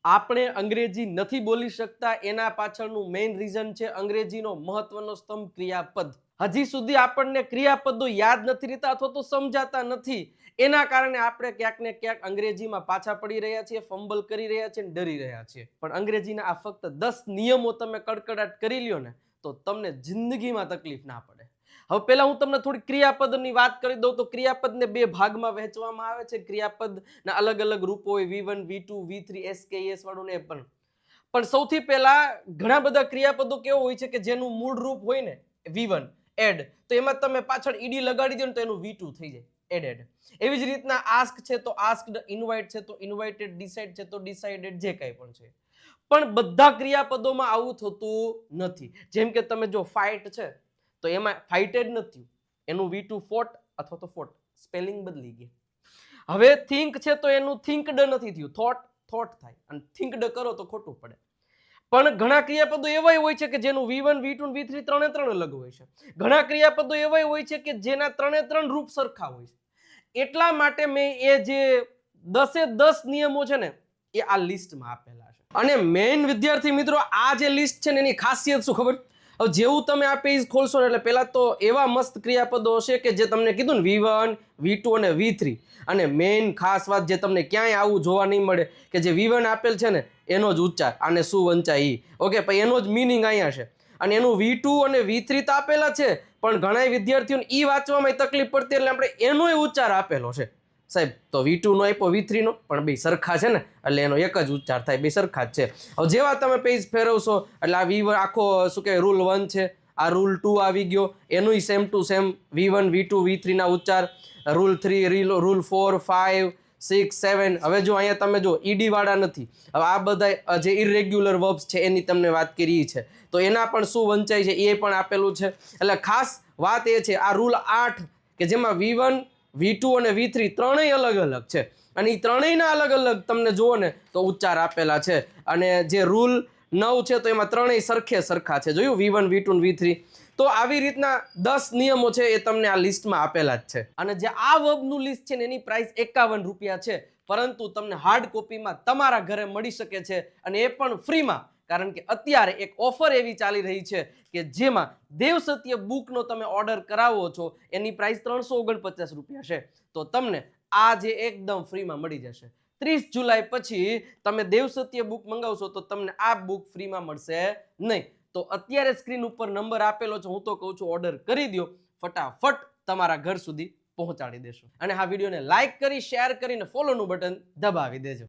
આપણે અંગ્રેજી નથી બોલી શકતા એના પાછળનું મેઇન રીઝન છે અંગ્રેજીનો મહત્વનો સ્તંભ ક્રિયાપદ. હજી સુધી આપણને ક્રિયાપદો યાદ નથી રહેતા અથવા તો સમજાતા નથી. એના કારણે આપણે ક્યાંક ને ક્યાંક અંગ્રેજીમાં પાછા પડી રહ્યા છીએ, ફંબલ કરી રહ્યા છીએ, ડરી રહ્યા છીએ. પણ અંગ્રેજીના આ ફક્ત 10 નિયમો તમે કડકડાટ કરી લ્યો ને તો તમને જિંદગીમાં તકલીફ ના પડે. હવે પહેલા હું તમને થોડી ક્રિયાપદની વાત કરી દઉં તો ક્રિયાપદને બે ભાગમાં વહેંચવામાં આવે છે. ક્રિયાપદના અલગ અલગ રૂપો હોય V1, V2, V3, SKS વાળું ને પણ સૌથી પહેલા ઘણા બધા ક્રિયાપદો કેવો હોય છે કે જેનું મૂળ રૂપ હોય ને V1 એડ, તો એમાં તમે પાછળ ઈડી લગાડી દો ને તો એનું V2 થઈ જાય, એડેડ. એવી જ રીતના આસ્ક છે તો આસ્કડ, ઇન્વાઇટ છે તો ઇન્વાઇટેડ, ડિસાઇડ છે તો ડિસાઇડેડ, જે કંઈ પણ છે. પણ બધા ક્રિયાપદોમાં આવું થતું નથી. જેમ કે તમે જો ફાઇટ છે તો એમાં ફાઇટેડ નથી, એનું V2 ફોટ અથવા તો ફોટ, સ્પેલિંગ બદલી ગઈ. હવે થિંક છે તો એનું થિંકડ નથી થયું, થોટ થાય, અને થિંકડ કરો તો ખોટું પડે. પણ ઘણા ક્રિયાપદો એવા હોય છે કે જેનું V1, V2, V3 ત્રણે ત્રણ અલગ હોય છે. ઘણા ક્રિયાપદો એવા હોય છે કે જેના ત્રણે ત્રણ રૂપ સરખા હોય છે. એટલા માટે મેં એ જે 10 નિયમો છે ને એ આ લિસ્ટમાં આપેલા છે. અને મેઇન વિદ્યાર્થી મિત્રો, આ જે લિસ્ટ છે ને એની ખાસિયત શું ખબર? હવે જેવું તમે આ પેજ ખોલશો ને એટલે પહેલા તો એવા મસ્ત ક્રિયાપદો હશે કે જે તમને કીધું ને V1, V2 અને V3. અને મેઇન ખાસ વાત જે તમને ક્યાંય આવું જોવા નહીં મળે કે જે V1 આપેલ છે ને એનો જ ઉચ્ચાર, આને શું વંચાય ઈ. ઓકે, પછી એનો જ મિનિંગ અહીંયા છે. અને એનું V2 અને V3 તો આપેલા છે, પણ ઘણા વિદ્યાર્થીઓને ઈ વાંચવામાં તકલીફ પડતી એટલે આપણે એનોય ઉચ્ચાર આપેલો છે. સાહેબ તો V2 નો આપ્યો, V3 નો, પણ બે સરખા છે ને એટલે એનો એક જ ઉચ્ચાર થાય, બે સરખા જ છે. હવે જેવા તમે પેજ ફેરવશો એટલે આ V1 આખો શું કહેવાય રૂલ 1 છે, આ રૂલ 2 આવી ગયો, એનુંય same to same V1, V2, V3 ના ઉચ્ચાર, રૂલ 3, રૂલ 4, 5, 6, 7. હવે જો અહીંયા તમે જો ઈડી વાળા નથી. હવે આ બધા જે ઇરેગ્યુલર વર્બ્સ છે એની તમને વાત કરી છે, તો એના પણ શું વંચાય છે એ પણ આપેલું છે. એટલે ખાસ વાત એ છે આ રૂલ 8 કે જેમાં V1, V2 અને V3 ત્રણેય અલગ અલગ છે, અને એ ત્રણેયના અલગ અલગ તમને જુઓ ને તો ઉચ્ચાર આપેલા છે. અને જે રૂલ 9 છે તો એમાં ત્રણેય સરખા છે. જોયું V1, V2 અને V3. તો આવી રીતના 10 નિયમો છે એ તમને આ લિસ્ટમાં આપેલા જ છે. અને જે આ વર્બનું લિસ્ટ છે ને એની પ્રાઇસ 51 રૂપિયા છે, પરંતુ તમને હાર્ડ કોપીમાં તમારા ઘરે મળી શકે છે, અને એ પણ ફ્રીમાં. કારણ કે અત્યારે એક ઓફર એવી ચાલી રહી છે કે જેમાં દેવસત્ય બુકનો તમે ઓર્ડર કરાવો છો એની પ્રાઇસ 349 રૂપિયા છે, તો તમને આ જે એકદમ ફ્રીમાં મળી જશે. 30 જુલાઈ પછી તમે દેવસત્ય બુક મંગાવશો તો તમને આ બુક ફ્રીમાં મળશે નહીં. તો અત્યારે સ્ક્રીન ઉપર નંબર આપેલો છે, હું તો કહું છું ઓર્ડર કરી દો, ફટાફટ તમારા ઘર સુધી પહોંચાડી દેશો. અને આ વિડીયોને લાઈક કરી, શેર કરીને ફોલોનું બટન દબાવી દેજો.